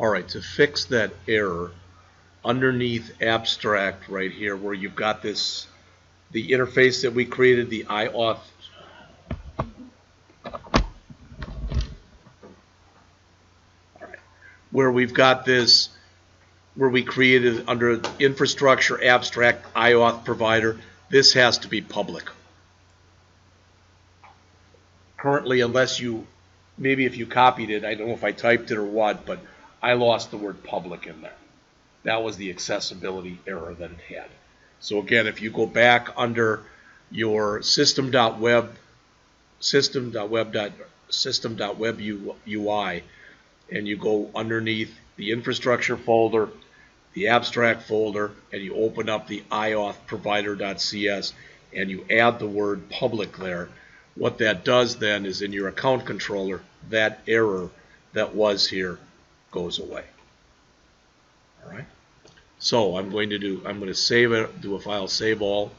Alright, to fix that error, underneath abstract right here where you've got this, the interface that we created, the IAuth, where we've got this, where we created under infrastructure abstract IAuth provider, this has to be public. Currently, unless you, maybe if you copied it, I don't know if I typed it or what, but I lost the word public in there. That was the accessibility error that it had. So again, if you go back under your system.web UI, and you go underneath the infrastructure folder, the abstract folder, and you open up the IAuth provider.cs, and you add the word public there, what that does then is in your account controller, that error that was here goes away. All right. So I'm going to save it, do a file save all,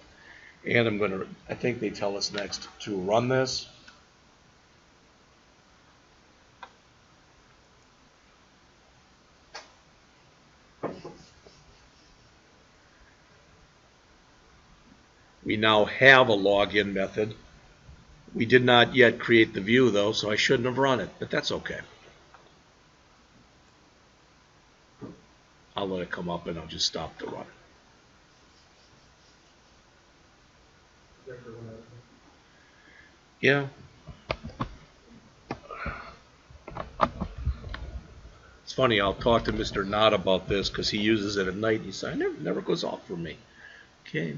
and I'm going to, I think they tell us next to run this. We now have a login method. We did not yet create the view though, so I shouldn't have run it, but that's okay. I'll let it come up and I'll just stop the run. Yeah. It's funny, I'll talk to Mr. Knott about this because he uses it at night and he says, it never goes off for me. Okay.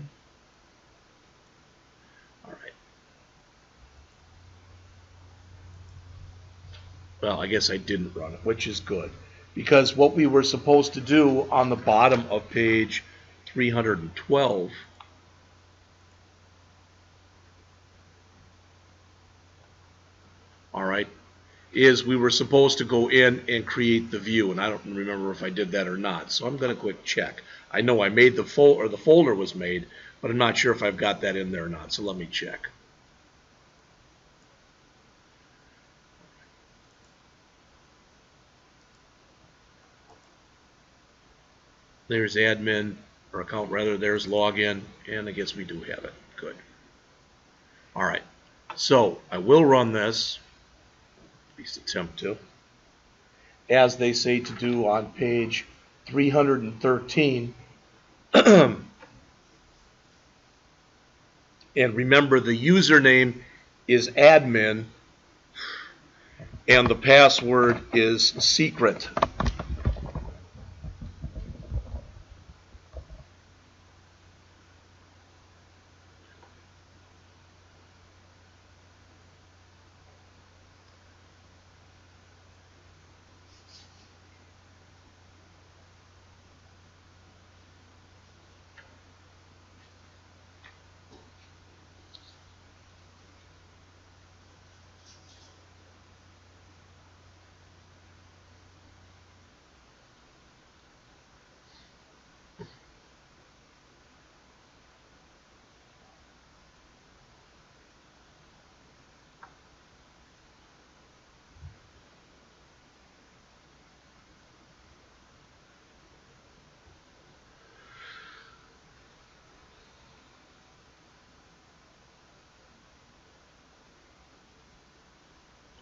All right. Well, I guess I didn't run it, which is good. Because what we were supposed to do on the bottom of page 312 is we were supposed to go in and create the view, and I don't remember if I did that or not, so I'm going to quick check. I know I made the folder, or the folder was made, but I'm not sure if I've got that in there or not, so let me check. There's admin, or account rather, there's login, and I guess we do have it. Good. All right, so I will run this, at least attempt to, as they say to do on page 313. And remember, the username is admin, and the password is secret.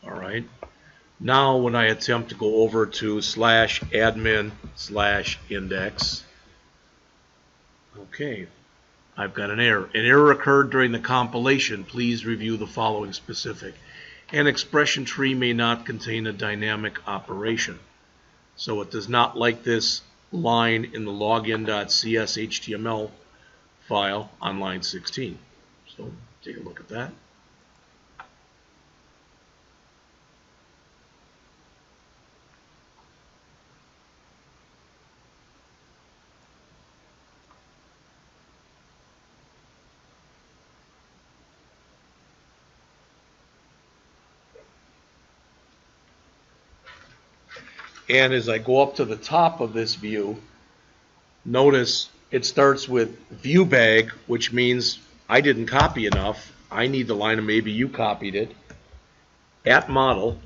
Alright, now when I attempt to go over to /admin/index, okay, I've got an error. An error occurred during the compilation. Please review the following specific. An expression tree may not contain a dynamic operation. So it does not like this line in the login.cs HTML file on line 16. So take a look at that. And as I go up to the top of this view, notice it starts with view bag, which means I didn't copy enough. I need the line of maybe you copied it. At model.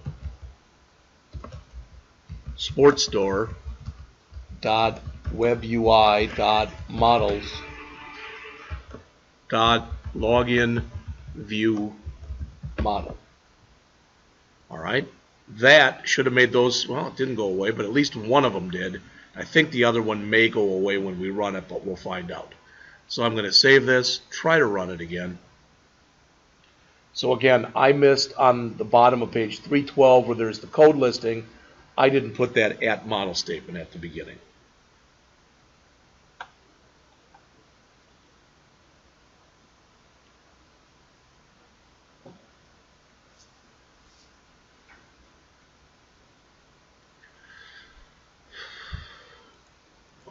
sportsstore.webui.models.login.view.model. All right, that should have made those, well, it didn't go away, but at least one of them did. I think the other one may go away when we run it, but we'll find out. So I'm going to save this, try to run it again. So again, I missed on the bottom of page 312 where there's the code listing. I didn't put that at model statement at the beginning.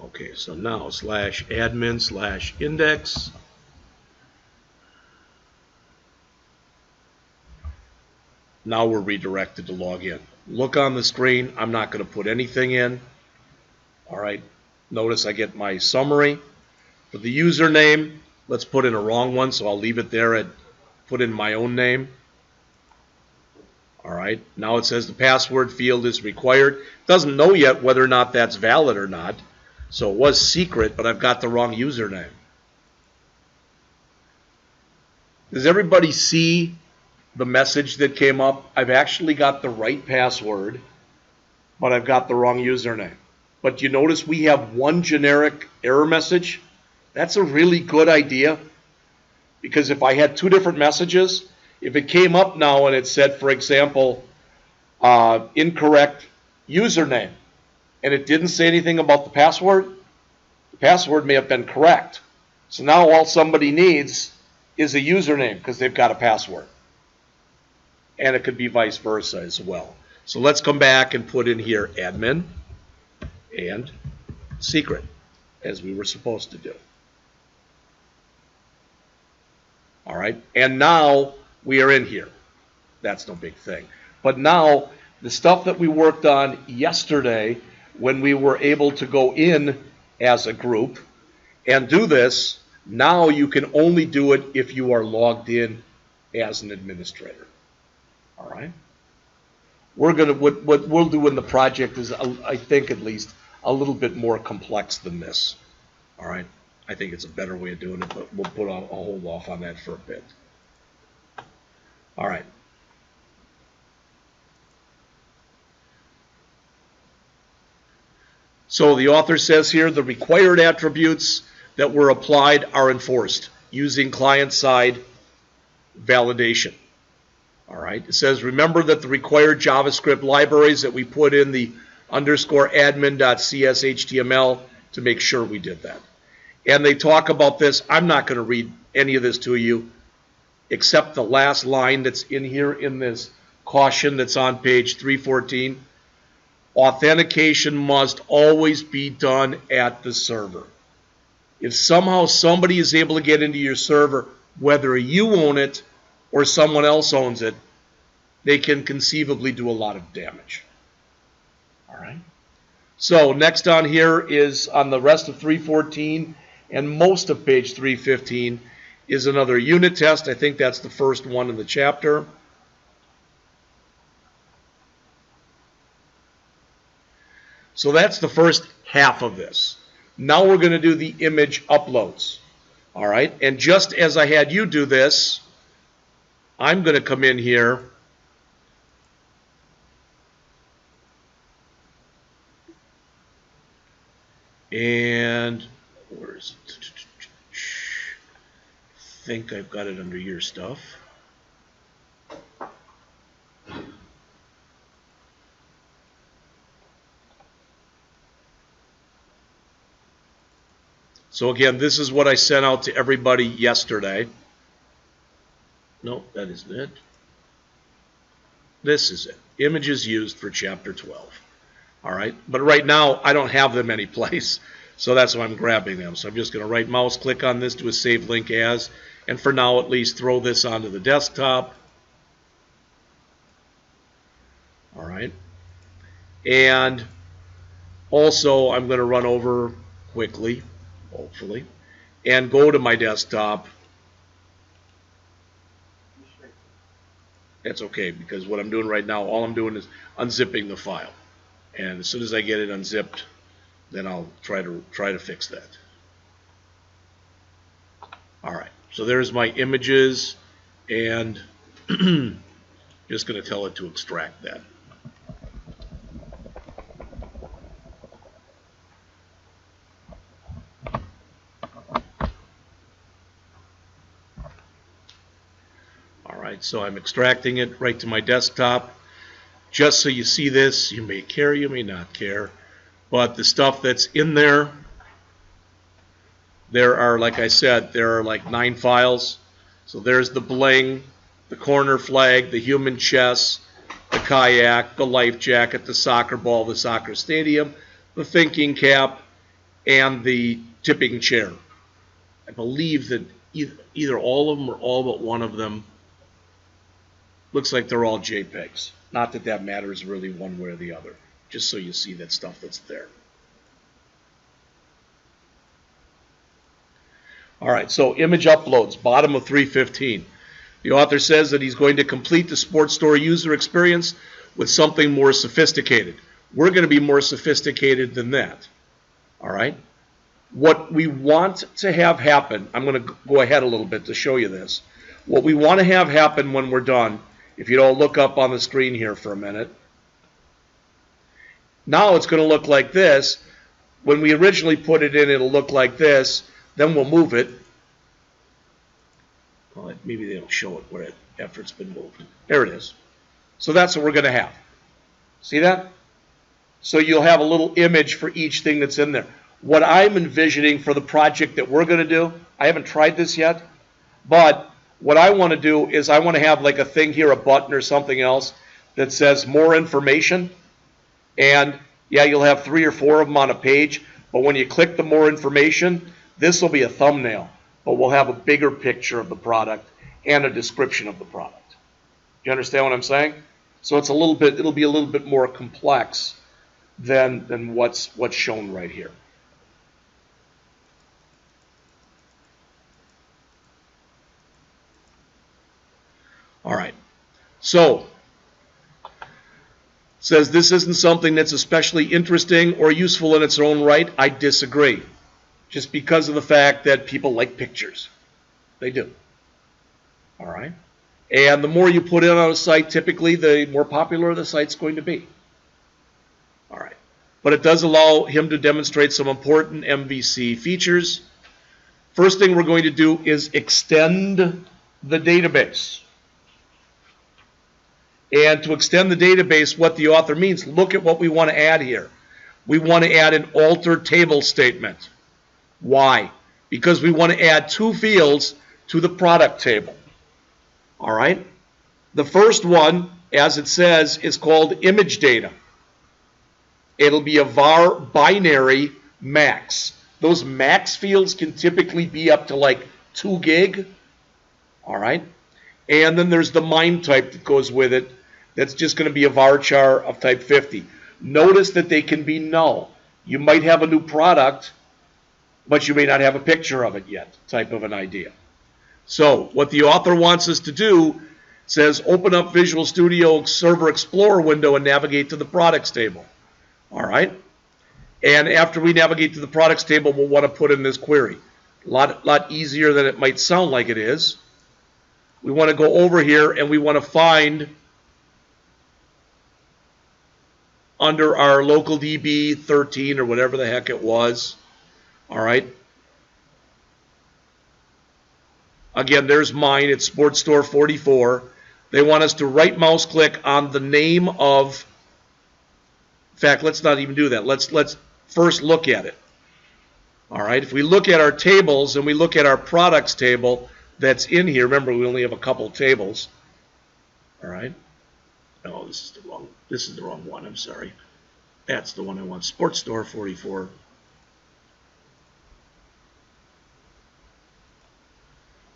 Okay, so now /admin/index. Now we're redirected to log in. Look on the screen. I'm not going to put anything in. All right, notice I get my summary. For the username, let's put in a wrong one, so I'll leave it there at put in my own name. All right, now it says the password field is required. It doesn't know yet whether or not that's valid or not. So it was secret, but I've got the wrong username. Does everybody see the message that came up? I've actually got the right password, but I've got the wrong username. But you notice we have one generic error message? That's a really good idea, because if I had two different messages, if it came up now and it said, for example, incorrect username, and it didn't say anything about the password may have been correct. So now all somebody needs is a username because they've got a password. And it could be vice versa as well. So let's come back and put in here admin and secret, as we were supposed to do. All right, and now we are in here. That's no big thing. But now the stuff that we worked on yesterday, when we were able to go in as a group and do this, now you can only do it if you are logged in as an administrator. All right. What we'll do in the project is, I think at least, a little bit more complex than this. All right. I think it's a better way of doing it, but we'll put a hold off on that for a bit. All right. So the author says here the required attributes that were applied are enforced using client-side validation. All right. It says remember that the required JavaScript libraries that we put in the _admin.cshtml to make sure we did that. And they talk about this. I'm not going to read any of this to you except the last line that's in here in this caution that's on page 314. Authentication must always be done at the server. If somehow somebody is able to get into your server, whether you own it or someone else owns it, they can conceivably do a lot of damage. All right. So next on here is on the rest of 314 and most of page 315 is another unit test. I think that's the first one in the chapter. So that's the first half of this. Now we're going to do the image uploads. All right, and just as I had you do this, I'm going to come in here and where is it? I think I've got it under your stuff. So again, this is what I sent out to everybody yesterday. No, that isn't it. This is it. Images used for Chapter 12. All right, but right now I don't have them anyplace, so that's why I'm grabbing them. So I'm just going to right mouse click on this, do a save link as, and for now at least throw this onto the desktop. All right, and also I'm going to run over quickly, hopefully, and go to my desktop. That's okay, because what I'm doing right now, all I'm doing is unzipping the file. And as soon as I get it unzipped, then I'll try to fix that. All right, so there's my images, and just going to tell it to extract that. All right, so I'm extracting it right to my desktop. Just so you see this, you may care, you may not care, but the stuff that's in there, there are, like I said, there are like 9 files. So there's the bling, the corner flag, the human chess, the kayak, the life jacket, the soccer ball, the soccer stadium, the thinking cap, and the tipping chair. I believe that either all of them or all but one of them looks like they're all JPEGs. Not that that matters really one way or the other, just so you see that stuff that's there. All right, so image uploads, bottom of 315. The author says that he's going to complete the Sports Store user experience with something more sophisticated. We're going to be more sophisticated than that. All right? What we want to have happen, I'm going to go ahead a little bit to show you this. What we want to have happen when we're done, if you don't look up on the screen here for a minute, now it's going to look like this. When we originally put it in, it'll look like this. Then we'll move it. Well, maybe they don't show it after it's been moved. There it is. So that's what we're going to have. See that? So you'll have a little image for each thing that's in there. What I'm envisioning for the project that we're going to do, I haven't tried this yet, but what I want to do is I want to have like a thing here, a button or something else that says more information. And yeah, you'll have 3 or 4 of them on a page, but when you click the more information, this will be a thumbnail, but we'll have a bigger picture of the product and a description of the product. Do you understand what I'm saying? So it's it'll be a little bit more complex than what's shown right here. All right. So it says this isn't something that's especially interesting or useful in its own right. I disagree. Just because of the fact that people like pictures. They do. All right? And the more you put in on a site, typically the more popular the site's going to be. All right. But it does allow him to demonstrate some important MVC features. First thing we're going to do is extend the database. And to extend the database, what the author means, look at what we want to add here. We want to add an alter table statement. Why? Because we want to add 2 fields to the product table. All right? The first one, as it says, is called image data. It'll be a var binary max. Those max fields can typically be up to like 2 gig. All right? And then there's the MIME type that goes with it. That's just going to be a varchar of type 50. Notice that they can be null. You might have a new product, but you may not have a picture of it yet, type of an idea. So what the author wants us to do says open up Visual Studio Server Explorer window and navigate to the products table. All right? And after we navigate to the products table, we'll want to put in this query. A lot easier than it might sound like it is. We want to go over here and we want to find under our local DB 13 or whatever the heck it was. All right. Again, there's mine. It's Sports Store 44. They want us to right mouse click on the name of. In fact, let's not even do that. Let's first look at it. All right. If we look at our tables and we look at our products table that's in here, remember we only have a couple tables. All right. No, this is the wrong one. I'm sorry. That's the one I want. Sports Store 44.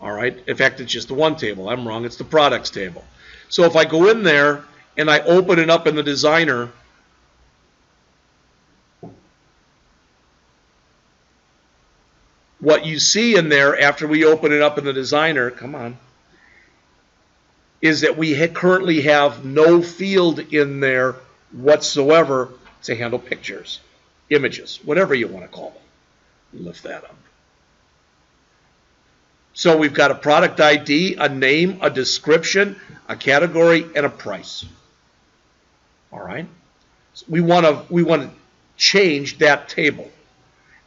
All right. In fact, it's just the one table. I'm wrong. It's the products table. So if I go in there and I open it up in the designer, what you see in there after we open it up in the designer, come on, is that we currently have no field in there whatsoever to handle pictures, images, whatever you want to call them. Lift that up. So we've got a product ID, a name, a description, a category, and a price. All right. So we want to change that table.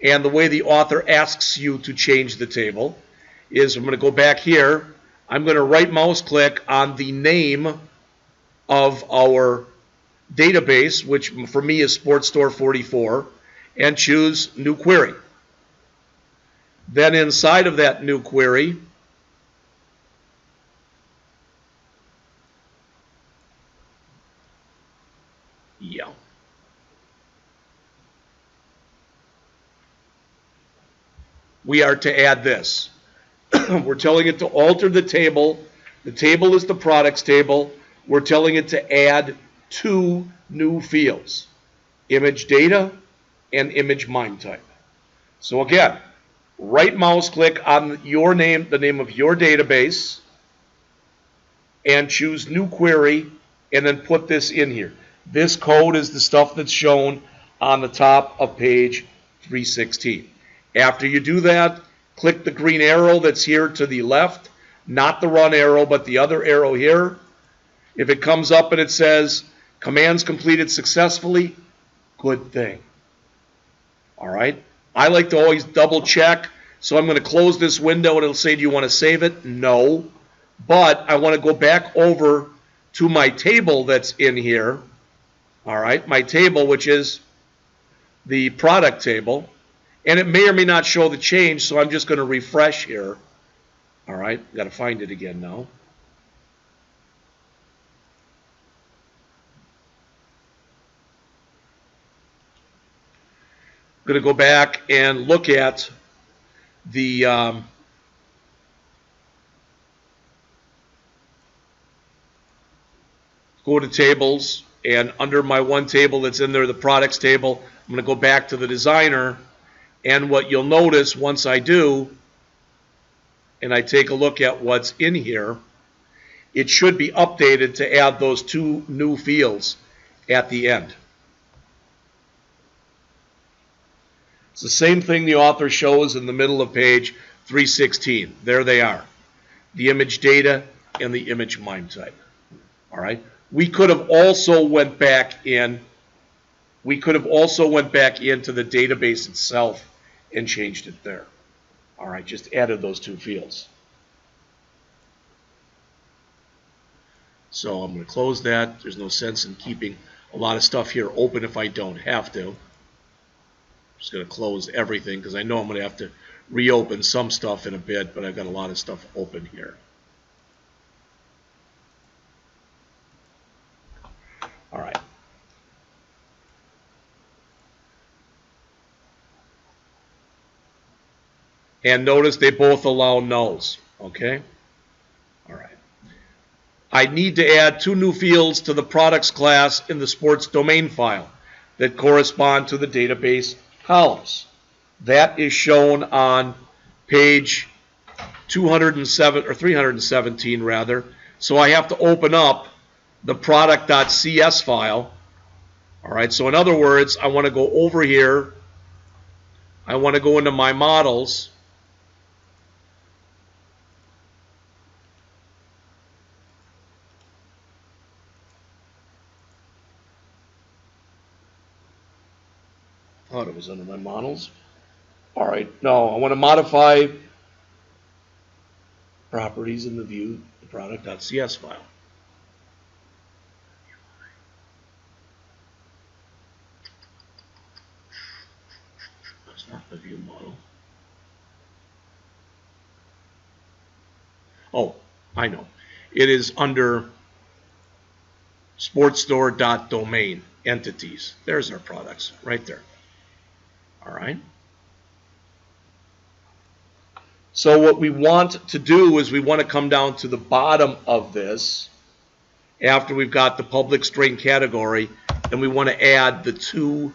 And the way the author asks you to change the table is, I'm going to go back here. I'm going to right mouse click on the name of our database, which for me is Sports Store 44, and choose New Query. Then inside of that new query, we are to add this. We're telling it to alter the table. The table is the products table. We're telling it to add 2 new fields, image data and image MIME type. So again, right mouse click on your name, the name of your database, and choose New Query, and then put this in here. This code is the stuff that's shown on the top of page 316. After you do that, click the green arrow that's here to the left, not the run arrow, but the other arrow here. If it comes up and it says, commands completed successfully, good thing. All right? I like to always double check, so I'm going to close this window and it'll say, do you want to save it? No. But I want to go back over to my table that's in here. All right, my table, which is the product table. And it may or may not show the change, so I'm just going to refresh here. All right, got to find it again now. I'm going to go back and look at the go to tables, and under my one table that's in there, the products table, I'm going to go back to the designer, and what you'll notice once I do, and I take a look at what's in here, it should be updated to add those 2 new fields at the end. It's the same thing the author shows in the middle of page 316. There they are, the image data and the image MIME type. All right. We could have also went back in. We could have also went back into the database itself and changed it there. All right, just added those 2 fields. So I'm going to close that. There's no sense in keeping a lot of stuff here open if I don't have to. I'm just going to close everything because I know I'm going to have to reopen some stuff in a bit, but I've got a lot of stuff open here. All right. And notice they both allow nulls, okay? All right. I need to add 2 new fields to the products class in the sports domain file that correspond to the database columns. That is shown on page 207 or 317 rather. So I have to open up the product.cs file. All right, so in other words, I want to go over here. I want to go into my models. I thought it was under my models. All right, no, I want to modify properties in the view, the product.cs file. That's not the view model. Oh, I know. It is under sportsstore.domain entities. There's our products right there. All right. So what we want to do is we want to come down to the bottom of this after we've got the public string category, and we want to add the 2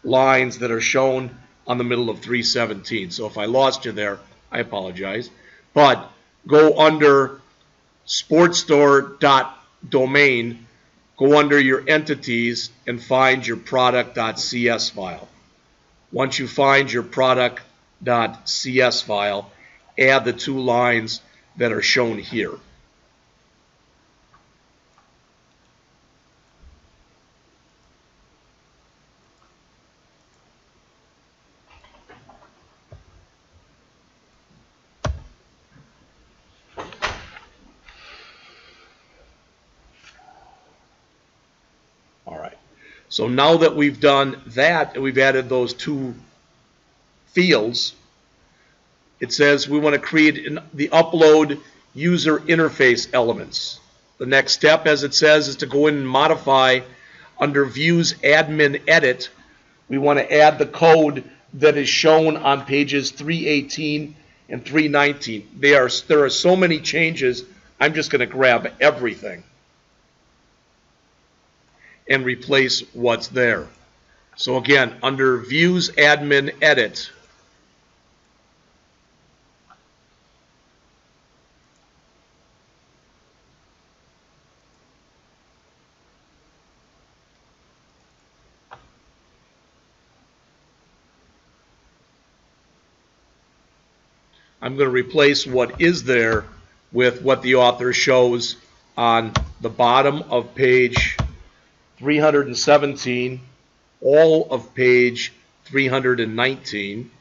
lines that are shown on the middle of 317. So if I lost you there, I apologize. But go under sportsstore.domain, go under your entities and find your product.cs file. Once you find your product.cs file, add the 2 lines that are shown here. So now that we've done that, and we've added those 2 fields, it says we want to create the upload user interface elements. The next step, as it says, is to go in and modify under Views Admin Edit. We want to add the code that is shown on pages 318 and 319. There are so many changes, I'm just going to grab everything and replace what's there. So again, under Views Admin Edit, I'm going to replace what is there with what the author shows on the bottom of page 317, all of page 319,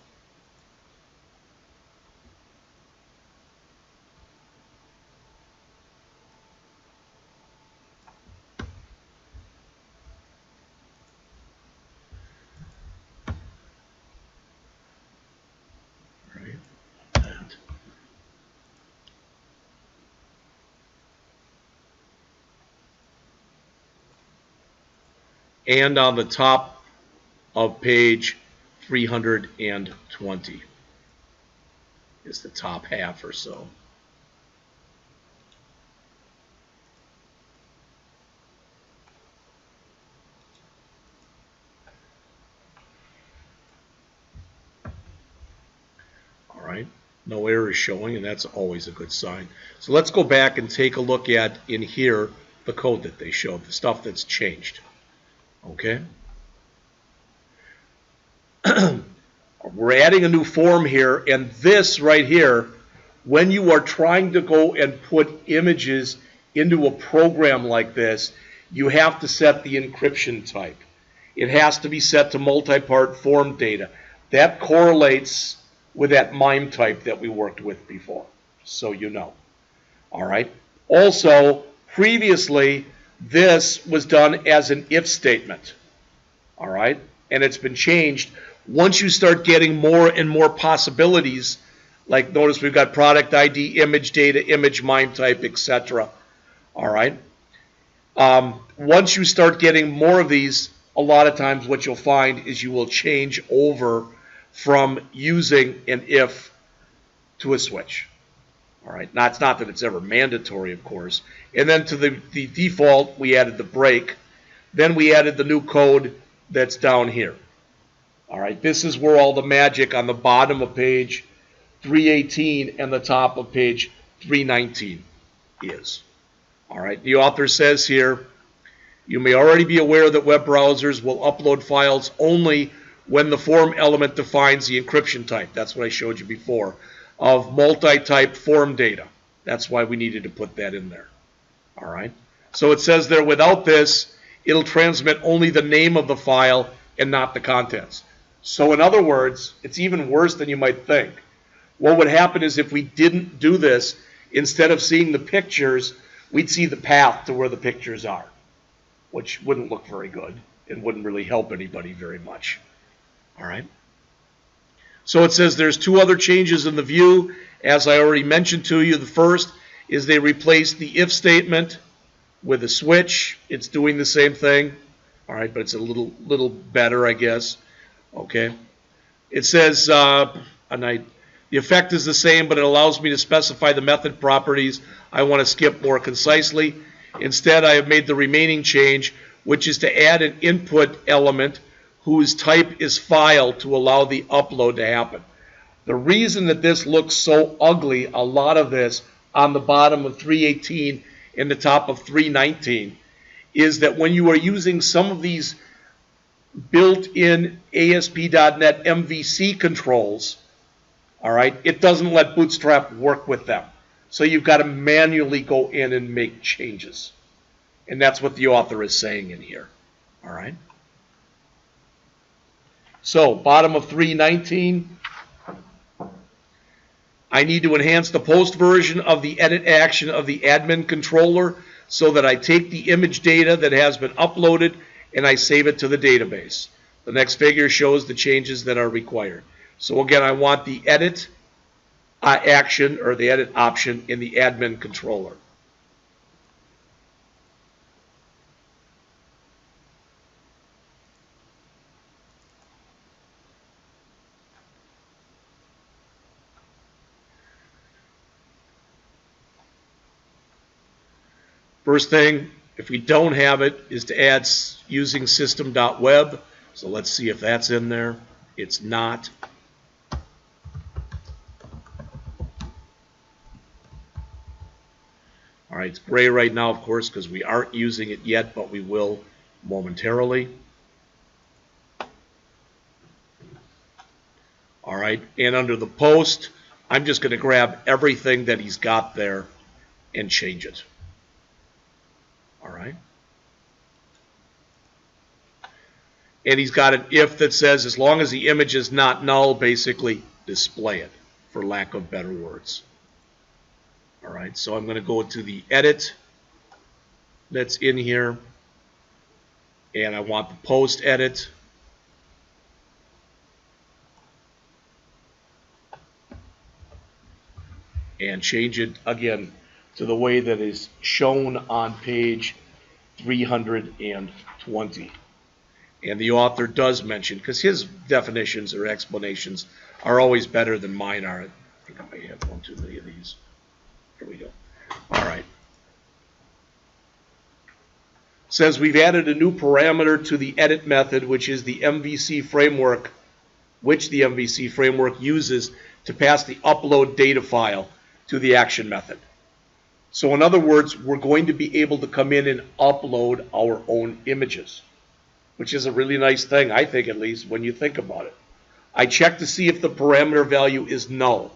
and on the top of page 320 is the top half or so. All right, no error is showing, and that's always a good sign. So let's go back and take a look at in here the code that they showed, the stuff that's changed. Okay. We're adding a new form here, and this right here, when you are trying to go and put images into a program like this, you have to set the encryption type. It has to be set to multi-part form data. That correlates with that MIME type that we worked with before, so you know. All right. Also, previously, this was done as an if statement, all right? And it's been changed. Once you start getting more and more possibilities, like notice we've got product ID, image data, image MIME type, etc., all right? Once you start getting more of these, a lot of times what you'll find is you will change over from using an if to a switch. All right, now, it's not that it's ever mandatory, of course. And then to the default, we added the break. Then we added the new code that's down here. All right, this is where all the magic on the bottom of page 318 and the top of page 319 is. All right, the author says here, you may already be aware that web browsers will upload files only when the form element defines the encryption type. That's what I showed you before, of multi-type form data. That's why we needed to put that in there. All right. So it says there, without this, it'll transmit only the name of the file and not the contents. So in other words, it's even worse than you might think. What would happen is if we didn't do this, instead of seeing the pictures, we'd see the path to where the pictures are, which wouldn't look very good and wouldn't really help anybody very much. All right. So it says there's 2 other changes in the view. As I already mentioned to you, the first is they replaced the if statement with a switch. It's doing the same thing. All right, but it's a little better, I guess. Okay. It says, the effect is the same, but it allows me to specify the method properties I want to skip more concisely. Instead, I have made the remaining change, which is to add an input element whose type is file to allow the upload to happen. The reason that this looks so ugly, a lot of this on the bottom of 318 and the top of 319, is that when you are using some of these built-in ASP.NET MVC controls, all right, it doesn't let Bootstrap work with them. So you've got to manually go in and make changes. And that's what the author is saying in here. All right. So, bottom of 319, I need to enhance the post version of the edit action of the admin controller so that I take the image data that has been uploaded and I save it to the database. The next figure shows the changes that are required. So again, I want the edit action or the edit option in the admin controller. First thing, if we don't have it, is to add using system.web. So let's see if that's in there. It's not. All right, it's gray right now, of course, because we aren't using it yet, but we will momentarily. All right, and under the post, I'm just going to grab everything that he's got there and change it. All right. And he's got an if that says as long as the image is not null, basically display it, for lack of better words. All right, so I'm going to go to the edit that's in here, and I want the post edit. And change it again to the way that is shown on page 320. And the author does mention, because his definitions or explanations are always better than mine are. I think I may have one too many of these. Here we go. All right. Says we've added a new parameter to the edit method, which is the MVC framework, which the MVC framework uses to pass the upload data file to the action method. So in other words, we're going to be able to come in and upload our own images, which is a really nice thing, I think, at least when you think about it. I check to see if the parameter value is null.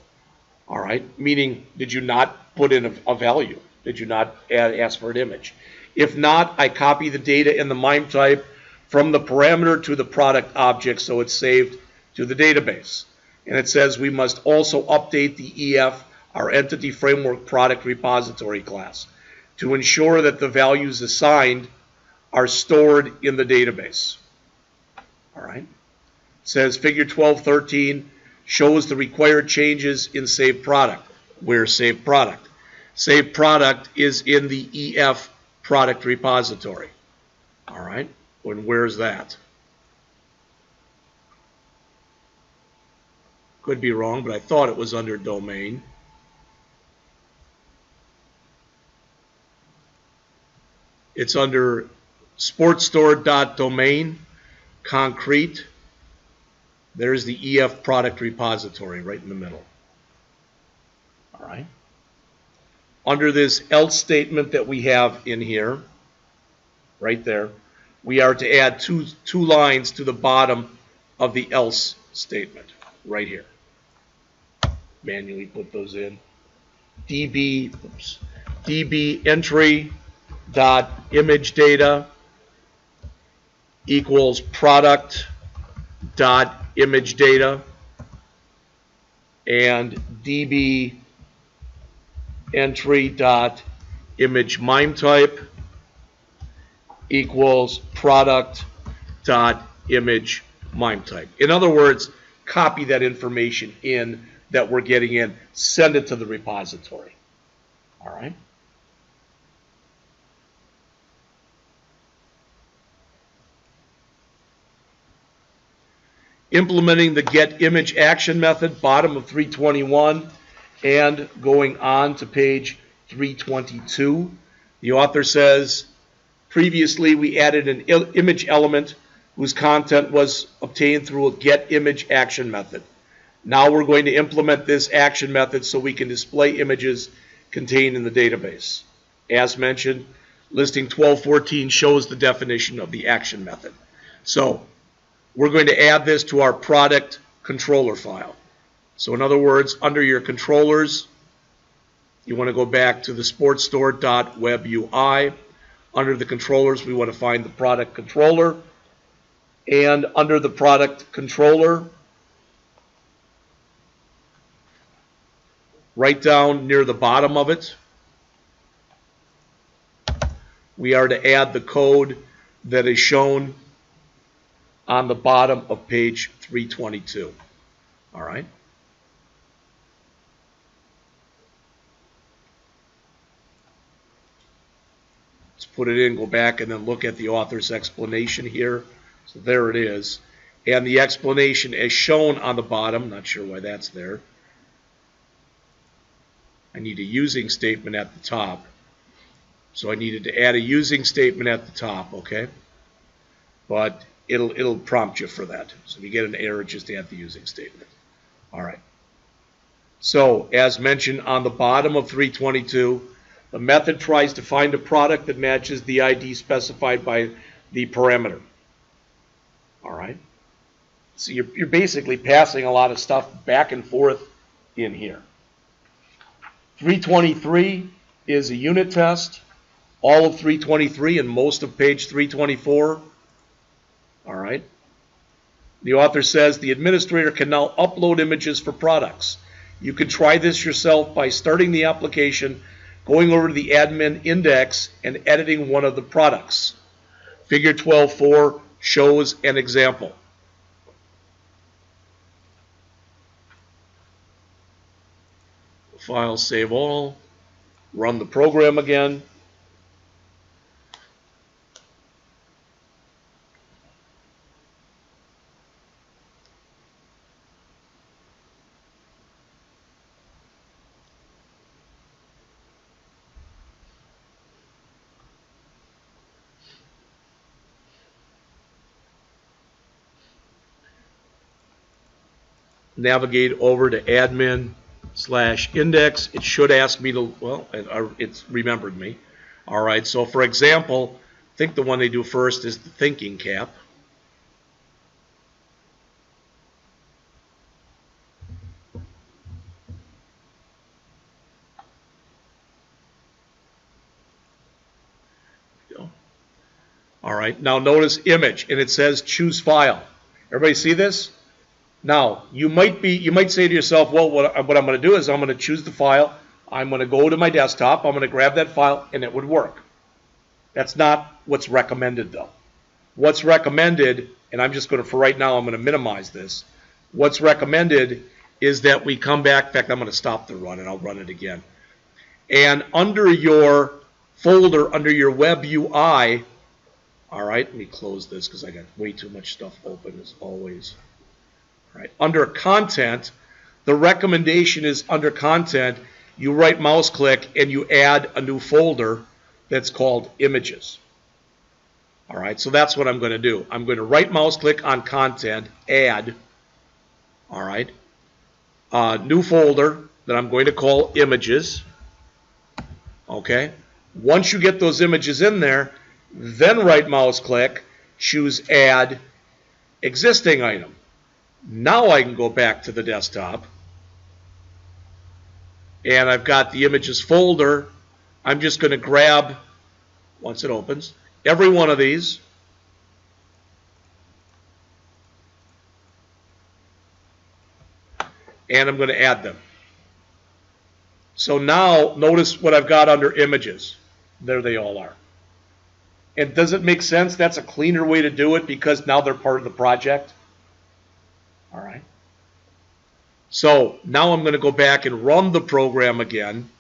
All right, meaning did you not put in a value? Did you not ask for an image? If not, I copy the data in the MIME type from the parameter to the product object so it's saved to the database. And it says we must also update the EF, our Entity Framework Product Repository class, to ensure that the values assigned are stored in the database. All right. It says figure 1213 shows the required changes in Save Product. Where's Save Product? Save Product is in the EF product repository. All right. And where's that? Could be wrong, but I thought it was under domain. It's under sportstore.domain, concrete. There's the EF product repository right in the middle. All right. Under this else statement that we have in here, right there, we are to add two lines to the bottom of the else statement, right here. Manually put those in. DB entry dot image data equals product dot image data, and DB entry dot image MIME type equals product dot image MIME type. In other words, copy that information in that we're getting in, send it to the repository. All right. Implementing the get image action method, bottom of 321, and going on to page 322. The author says, previously we added an image element whose content was obtained through a get image action method. Now we're going to implement this action method so we can display images contained in the database. As mentioned, Listing 1214 shows the definition of the action method. So we're going to add this to our product controller file. So in other words, under your controllers, you want to go back to the sportstore.webui. Under the controllers, we want to find the product controller. And under the product controller, right down near the bottom of it, we are to add the code that is shown on the bottom of page 322. All right. Let's put it in, go back, and then look at the author's explanation here. So there it is. And the explanation is shown on the bottom. Not sure why that's there. I need a using statement at the top. So I needed to add a using statement at the top, okay? But it'll prompt you for that. So if you get an error, just add the using statement. All right. So as mentioned on the bottom of 322, the method tries to find a product that matches the ID specified by the parameter. All right. So you're basically passing a lot of stuff back and forth in here. 323 is a unit test. All of 323 and most of page 324. All right. The author says the administrator can now upload images for products. You can try this yourself by starting the application, going over to the admin index, and editing one of the products. Figure 12.4 shows an example. File, save all, run the program again. Navigate over to admin/index. It should ask me to, well, it's remembered me. All right, so for example, I think the one they do first is the thinking cap. All right, now notice image, and it says choose file. Everybody see this? Now, you might say to yourself, well, what I'm going to do is I'm going to choose the file, I'm going to go to my desktop, I'm going to grab that file, and it would work. That's not what's recommended, though. What's recommended, and I'm just going to, for right now, I'm going to minimize this. What's recommended is that we come back. In fact, I'm going to stop the run, and I'll run it again. And under your folder, under your web UI, all right, let me close this because I got way too much stuff open as always. All right, under content, the recommendation is under content, you right mouse click and you add a new folder that's called images. All right, so that's what I'm going to do. I'm going to right mouse click on content, add, all right, new folder that I'm going to call images. Okay, once you get those images in there, then right mouse click, choose add existing item. Now I can go back to the desktop and I've got the images folder. I'm just going to grab, once it opens, every one of these. And I'm going to add them. So now notice what I've got under images. There they all are. And does it make sense? That's a cleaner way to do it because now they're part of the project. All right. So now I'm going to go back and run the program again.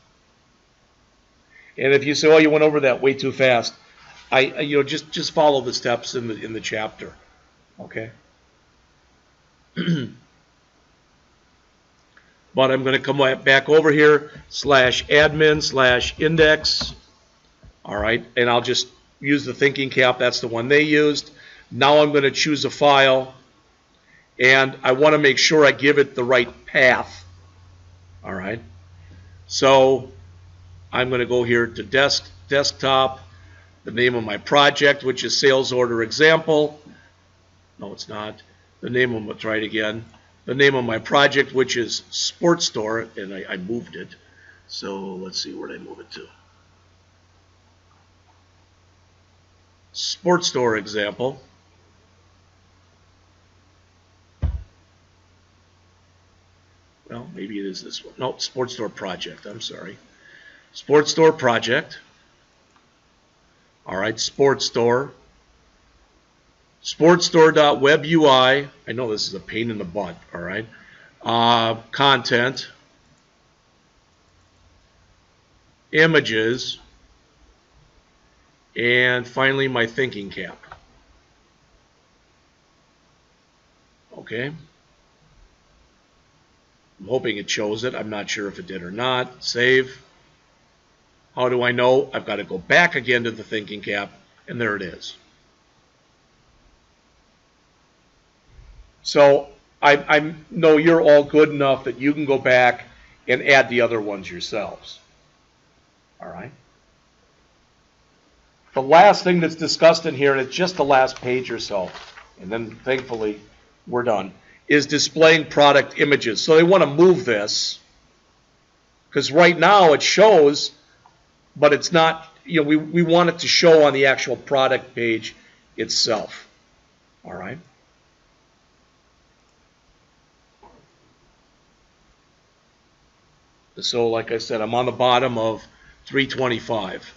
And if you say, "Oh, you went over that way too fast," just follow the steps in the chapter. Okay. But I'm going to come back over here /admin/index. All right, and I'll just use the thinking cap. That's the one they used. Now I'm going to choose a file. And I want to make sure I give it the right path. All right. So I'm going to go here to desktop. the name of my project, which is sales order example. No, it's not. The name of, let's try it again. The name of my project, which is sports store, and I moved it. So let's see, where did I move it to? Sports store example. Well, maybe it is this one. No, sports store project. I'm sorry. Sports store project. All right, sports store. Sportsstore.webui. I know this is a pain in the butt. All right. Content. Images. And finally, my thinking cap. Okay. I'm hoping it shows it. I'm not sure if it did or not. Save. How do I know? I've got to go back again to the thinking cap, and there it is. So I know you're all good enough that you can go back and add the other ones yourselves. All right. The last thing that's discussed in here, and it's just the last page or so, and then thankfully we're done, is displaying product images. So they want to move this, because right now it shows, but it's not, you know, we want it to show on the actual product page itself. All right. So like I said, I'm on the bottom of 325.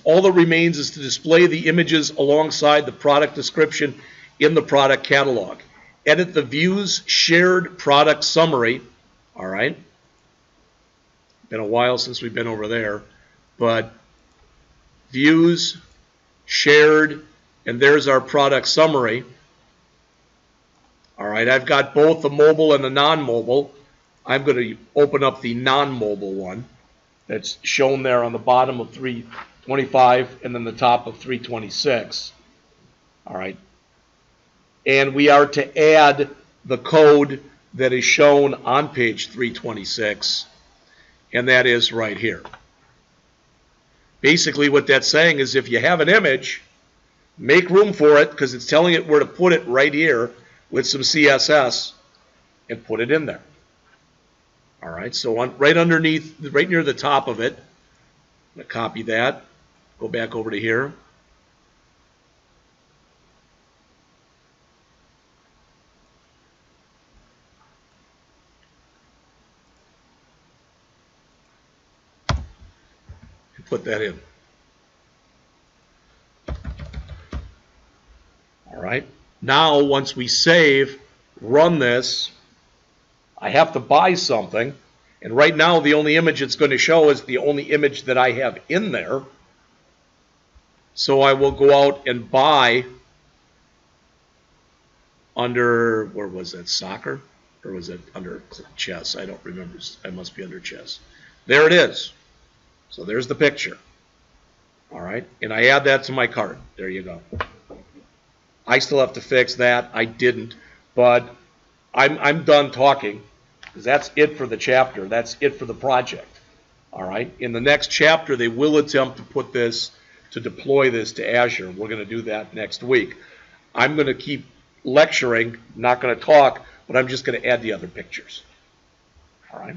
All that remains is to display the images alongside the product description in the product catalog. Edit the views shared product summary. All right. Been a while since we've been over there, but views shared, and there's our product summary. All right, I've got both the mobile and the non-mobile. I'm going to open up the non-mobile one that's shown there on the bottom of 325 and then the top of 326. All right. And we are to add the code that is shown on page 326, and that is right here. Basically what that's saying is if you have an image, make room for it, because it's telling it where to put it right here with some CSS, and put it in there. All right, so right underneath, right near the top of it, I'm going to copy that, go back over to here. And put that in. All right, now once we save, run this, I have to buy something, and right now the only image it's going to show is the only image that I have in there. So I will go out and buy under, where was that, soccer? Or was it under chess? I don't remember. I must be under chess. There it is. So there's the picture. All right, and I add that to my cart. There you go. I still have to fix that. I didn't, but I'm done talking, because that's it for the chapter. That's it for the project. All right. In the next chapter, they will attempt to put this, to deploy this to Azure. We're going to do that next week. I'm going to keep lecturing, not going to talk, but I'm just going to add the other pictures. All right.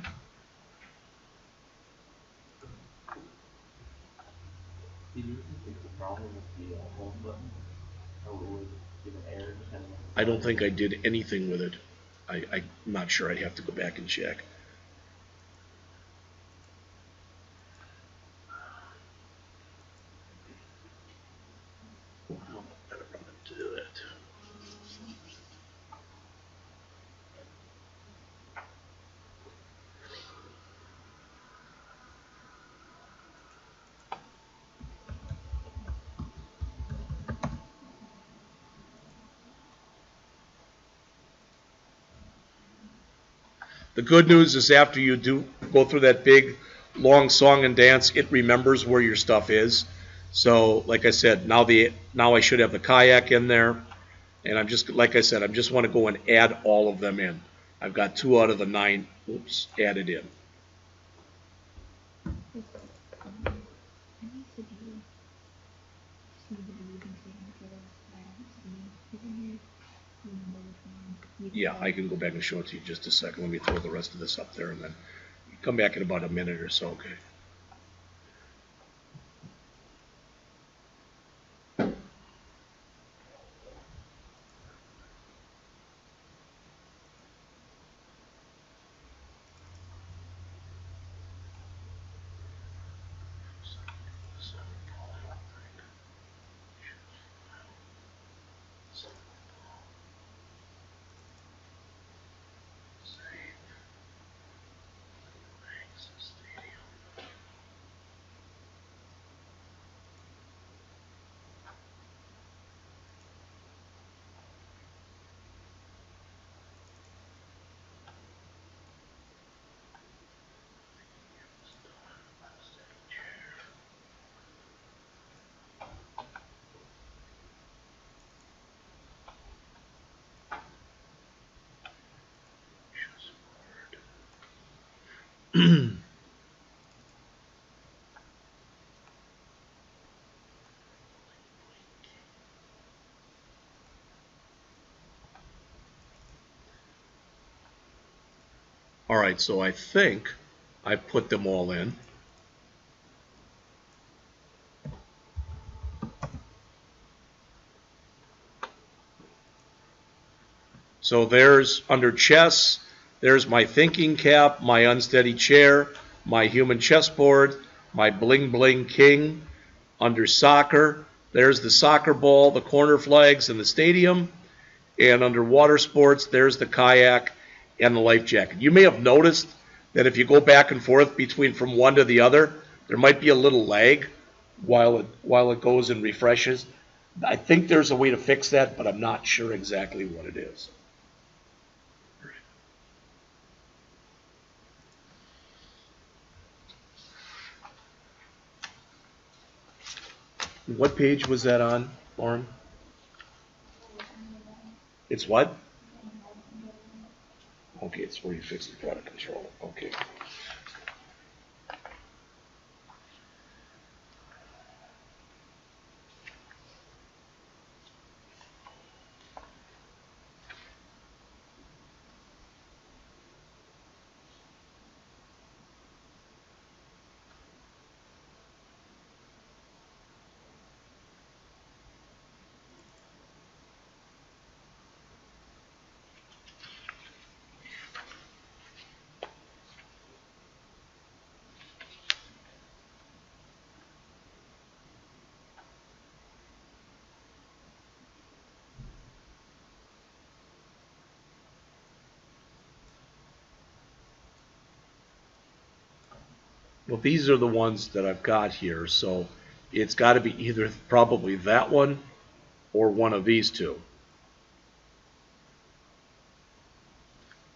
Did you fix the problem with the home button? Or would it give an error depending on the... I don't think I did anything with it. I'm not sure. I'd have to go back and check. Better run it to do it. The good news is after you do go through that big, long song and dance, it remembers where your stuff is. So, like I said, now I should have the kayak in there. And I'm just, like I said, I just want to go and add all of them in. I've got 2 out of the 9, added in. Yeah, I can go back and show it to you in just a second. Let me throw the rest of this up there and then come back in about a minute or so, okay? All right, so I think I put them all in. So there's, under chess, there's my thinking cap, my unsteady chair, my human chessboard, my bling bling king. Under soccer, there's the soccer ball, the corner flags, and the stadium. And under water sports, there's the kayak and the life jacket. You may have noticed that if you go back and forth between from one to the other, there might be a little lag while it goes and refreshes. I think there's a way to fix that, but I'm not sure exactly what it is. What page was that on, Lauren? It's what? Okay, it's where you fix the product control. Okay. Well, these are the ones that I've got here, so it's got to be either probably that one or one of these two.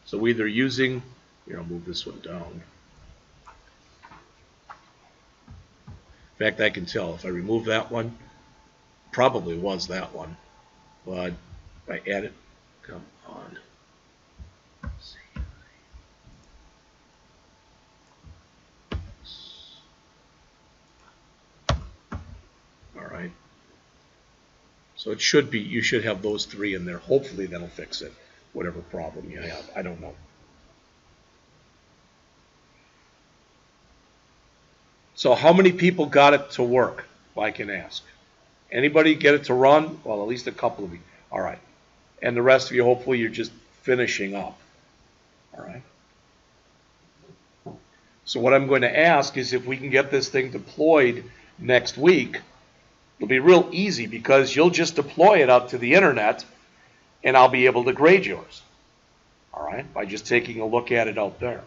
So either using, here, I'll move this one down. In fact, I can tell if I remove that one, probably was that one. But if I add it, come on. All right. So it should be, you should have those three in there. Hopefully that'll fix it, whatever problem you have. I don't know. So how many people got it to work, if I can ask? Anybody get it to run? Well, at least a couple of you. All right. And the rest of you, hopefully you're just finishing up. All right. So what I'm going to ask is if we can get this thing deployed next week. It'll be real easy because you'll just deploy it out to the internet and I'll be able to grade yours. All right, by just taking a look at it out there.